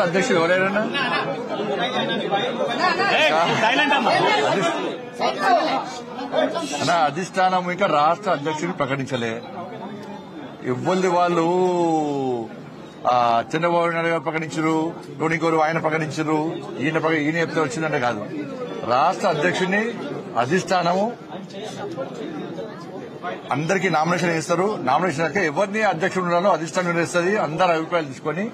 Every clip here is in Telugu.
అధ్యక్షుడు ఎవరైనా అధిష్టానం ఇంకా రాష్ట్ర అధ్యక్షుడిని ప్రకటించలే. ఇవ్వల్ది వాళ్ళు చంద్రబాబు నాయుడు గారు ప్రకటించరు, లోనికోరు ఆయన ప్రకటించరు, ఈయన చెప్తే వచ్చిందంటే కాదు. రాష్ట్ర అధ్యక్షుడిని అధిష్టానము అందరికీ నామినేషన్ వేస్తారు. నామినేషన్ అయితే ఎవరిని అధ్యక్షుడు ఉండాలో అధిష్టానం నిర్ణయిస్తుంది. అందరి అభిప్రాయాలు తీసుకుని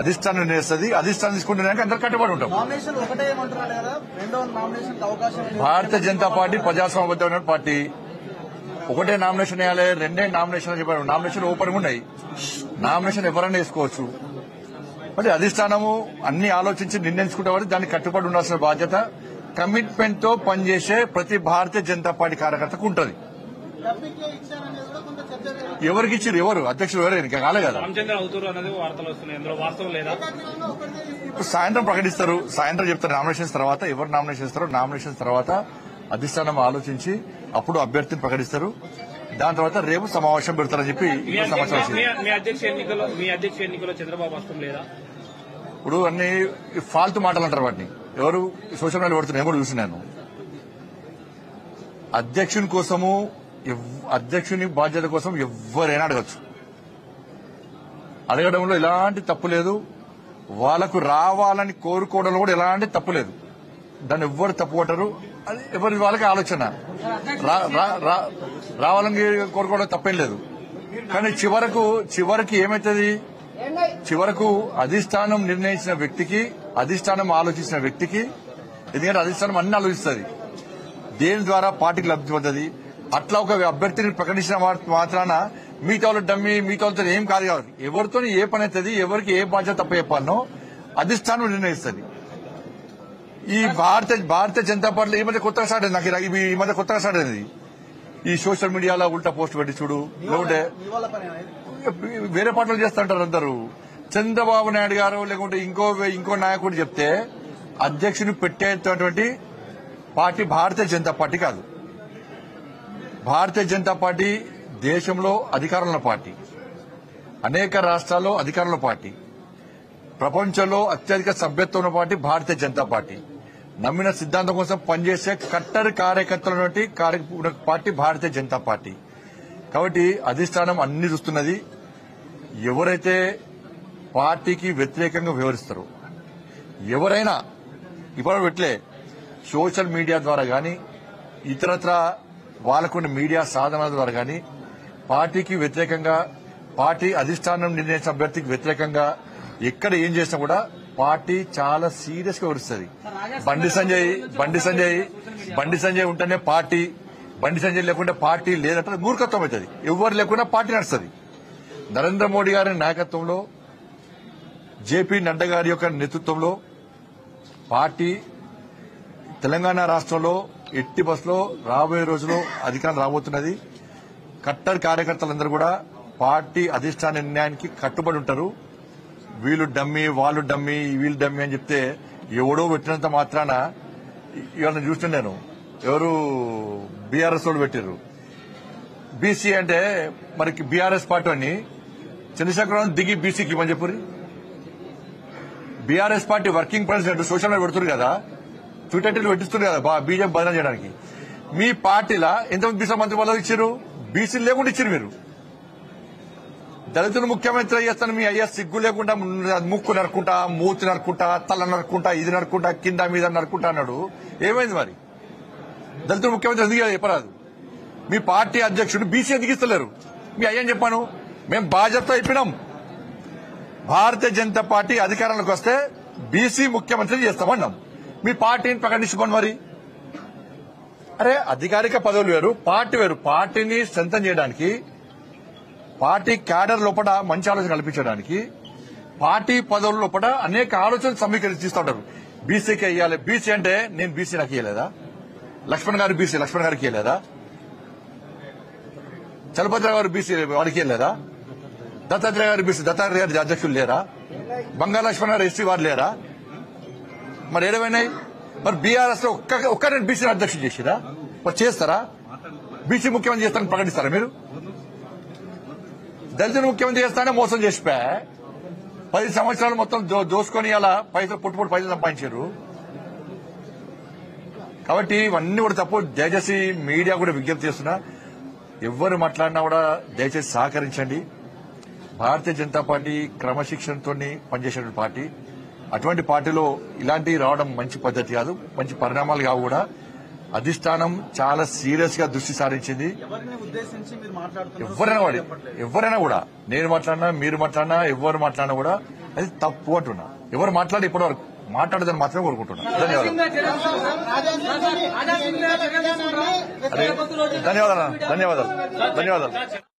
అధిష్టానం నిర్ణయిస్తుంది. అధిష్టానం తీసుకుంటే అందరు కట్టుబడి ఉంటాం. Bharatiya Janata party ప్రజాస్వామ్యబద్ధమైన party. ఒకటే నామినేషన్ వేయాలి, రెండే నామినేషన్ చెప్పారు. నామినేషన్ ఓపెన్ ఉన్నాయి, నామినేషన్ ఎవరైనా వేసుకోవచ్చు. మరి అధిష్టానము అన్ని ఆలోచించి నిర్ణయించుకుంటే దాన్ని కట్టుబడి ఉండాల్సిన బాధ్యత కమిట్మెంట్ తో పనిచేసే ప్రతి భారతీయ జనతా పార్టీ కార్యకర్తకు ఉంటుంది. ఎవరికి ఇచ్చారు? ఎవరు అధ్యక్షుడు? ఎవరు ఇంకా కాలే కదా. ఇప్పుడు సాయంత్రం ప్రకటిస్తారు, సాయంత్రం చెప్తారు నామినేషన్స్ తర్వాత. ఎవరు నామినేషన్ ఇస్తారో నామినేషన్స్ తర్వాత అధిష్టానం ఆలోచించి అప్పుడు అభ్యర్థిని ప్రకటిస్తారు. దాని తర్వాత రేపు సమావేశం పెడతారని చెప్పి సమాచారం. ఇప్పుడు అన్ని ఫాల్తు మాటలు అంటారు, వాటిని ఎవరు సోషల్ మీడియా పెడుతున్నారు కూడా చూసినాను. అధ్యక్షుని కోసము అధ్యక్షుని బాధ్యత కోసం ఎవరైనా అడగచ్చు. అడగడంలో ఎలాంటి తప్పు లేదు. వాళ్లకు రావాలని కోరుకోవడంలో కూడా ఎలాంటి తప్పు లేదు. దాన్ని ఎవ్వరు తప్పు కొట్టరు. అది ఎవరి వాళ్ళకి ఆలోచన. రావాలని కోరుకోవడం తప్పేం లేదు. కానీ చివరికి ఏమైతుంది? చివరకు అధిష్టానం నిర్ణయించిన వ్యక్తికి, అధిష్టానం ఆలోచించిన వ్యక్తికి, ఎందుకంటే అధిష్టానం అన్ని ఆలోచిస్తుంది, దేని ద్వారా పార్టీకి లబ్ధి పొందుతుంది. అట్లా ఒక అభ్యర్థిని ప్రకటించిన మాత్రాన మిగతా వాళ్ళు డమ్మి, మిగతా వాళ్ళతో ఏం కాదు. కాదు ఎవరితో ఏ పని అవుతుంది, ఎవరికి ఏ బాధ్యత తప్ప చెప్పాలనో అధిష్టానం నిర్ణయిస్తుంది. ఈ భారతీయ జనతా పార్టీలో ఈ మధ్య కొత్తగా స్టార్ట్ అయింది. నాకు ఈ మధ్య కొత్తగా స్టార్ట్ అయింది ఈ సోషల్ మీడియాలో ఉల్టా పోస్ట్ పెట్టి చూడు. లేకుంటే వేరే పార్టీలు చేస్తుంటారు అందరూ. చంద్రబాబు నాయుడు గారు లేకుంటే ఇంకో నాయకుడు చెప్తే అధ్యక్షుని పెట్టేటటువంటి పార్టీ భారతీయ జనతా పార్టీ కాదు. భారతీయ జనతా పార్టీ దేశంలో అధికారంలో పార్టీ, అనేక రాష్ట్రాల్లో అధికారంలో పార్టీ, ప్రపంచంలో అత్యధిక సభ్యత్వం ఉన్న పార్టీ భారతీయ జనతా పార్టీ. నమ్మిన సిద్ధాంతం కోసం పనిచేసే కట్టర్ కార్యకర్తల పార్టీ భారతీయ జనతా పార్టీ. కాబట్టి అధిష్టానం అన్ని చూస్తున్నది. ఎవరైతే పార్టీకి వ్యతిరేకంగా వ్యవహరిస్తారో ఎవరైనా ఇప్పుడు పెట్టలే సోషల్ మీడియా ద్వారా గాని ఇతరత్ర వాళ్ళకున్న మీడియా సాధనాల ద్వారా గాని పార్టీకి వ్యతిరేకంగా, పార్టీ అధిష్టానం నిర్ణయించిన అభ్యర్థికి వ్యతిరేకంగా ఎక్కడ ఏం చేసినా కూడా పార్టీ చాలా సీరియస్ గా వ్యవహరిస్తుంది. బండి సంజయ్ ఉంటేనే పార్టీ, బండి సంజయ్ లేకుండా పార్టీ లేదంటే మూర్ఖత్వం అవుతుంది. ఎవరు లేకుండా పార్టీ నడుస్తుంది. నరేంద్ర మోడీ గారి నాయకత్వంలో, జేపీ నడ్డా గారి యొక్క నేతృత్వంలో పార్టీ తెలంగాణ రాష్ట్రంలో ఎట్టి బస్సులో రాబోయే రోజుల్లో అధికారం రాబోతున్నది. కట్టర్ కార్యకర్తలందరూ కూడా పార్టీ అధిష్టాన నిర్ణయానికి కట్టుబడి ఉంటారు. వీళ్ళు డమ్మి, వాళ్ళు డమ్మి, వీళ్ళు డమ్మి అని చెప్తే ఎవడో పెట్టినంత మాత్రాన ఇవాళ చూస్తున్నాను నేను. ఎవరు బీఆర్ఎస్ వాళ్ళు పెట్టారు బీసీ అంటే, మనకి బీఆర్ఎస్ పార్టీ అని చంద్రశేఖరరావు దిగి బీసీకి ఇవ్వని చెప్పు. BRS party working president social media పెడుతున్నారు కదా, ట్విట్టర్ పెట్టిస్తున్నారు కదా బీజేపీ బదనం చేయడానికి. మీ పార్టీలో ఎంతమంది బీసీ మంత్రి పదవులు ఇచ్చారు? బీసీలు లేకుండా ఇచ్చారు. మీరు దళితులు ముఖ్యమంత్రి చేస్తాను, మీ అయ్యా సిగ్గు లేకుండా ముక్కు నరుకుంటా, మూతి నరుకుంటా, తల నరుకుంటా, ఇది నరుకుంటా, కింద మీద నరుకుంటా అన్నాడు. ఏమైంది మరి? దళితులు ముఖ్యమంత్రి ఎందుకు చెప్పరాదు? మీ పార్టీ అధ్యక్షుడు బీసీ ఎందుకు ఇస్తలేరు? మీ అయ్యని చెప్పాను. మేము బాధ్యత అయిపోయినాం. భారతీయ జనతా పార్టీ అధికారంలోకి వస్తే బీసీ ముఖ్యమంత్రి చేస్తామన్నాం. మీ పార్టీని ప్రకటించుకోండి మరి. అరే అధికారిక పదవులు వేరు, పార్టీ వేరు. పార్టీని స్ట్రెంథన్ చేయడానికి, పార్టీ క్యాడర్ లోపల మంచి ఆలోచన కల్పించడానికి, పార్టీ పదవుల లోపల అనేక ఆలోచనలు సమీకరిస్తూ ఉంటారు. బీసీకి ఇవ్వాలి. బీసీ అంటే నేను బీసీ నాకు ఇవ్వలేదా? లక్ష్మణ్ గారు బీసీ, లక్ష్మణ్ గారికి ఇవ్వలేదా? చలపతిరావు గారు బీసీ, వారికి ఇవ్వలేదా? దత్తాత్రేయ గారు బీసీ, దత్తాత్రేయ గారి అధ్యక్షులు లేరా? బంగాళ లక్ష్మణ్ గారు ఎస్సీ వారు లేరా? మరి ఏడమైనాయి? మరి బీఆర్ఎస్ లో ఒక్కరే బీసీ అధ్యక్షులు చేసిరా? మరి చేస్తారా? బీసీ ముఖ్యమంత్రి చేస్తారని ప్రకటిస్తారా మీరు? దళితులు ముఖ్యమంత్రి చేస్తానే మోసం చేసిపోయా. 10 సంవత్సరాలు మొత్తం దోసుకొని అలా పైసలు పుట్టుపుట్టు పైసలు సంపాదించారు. కాబట్టి ఇవన్నీ కూడా తప్పు. దయచేసి మీడియా కూడా విజ్ఞప్తి చేస్తున్నా, ఎవరు మాట్లాడినా కూడా దయచేసి సహకరించండి. భారతీయ జనతా పార్టీ క్రమశిక్షణతో పనిచేసే పార్టీ. అటువంటి పార్టీలో ఇలాంటివి రావడం మంచి పద్ధతి కాదు, మంచి పరిణామాలు కావు కూడా. అధిష్టానం చాలా సీరియస్ గా దృష్టి సారించింది. ఎవరైనా కూడా నేను మాట్లాడినా మీరు మాట్లాడినా ఎవరు మాట్లాడినా కూడా అది తప్పు అంటున్నా. ఎవరు మాట్లాడి ఇప్పటివరకు మాట్లాడదని మాత్రమే కోరుకుంటున్నా. ధన్యవాదాలు.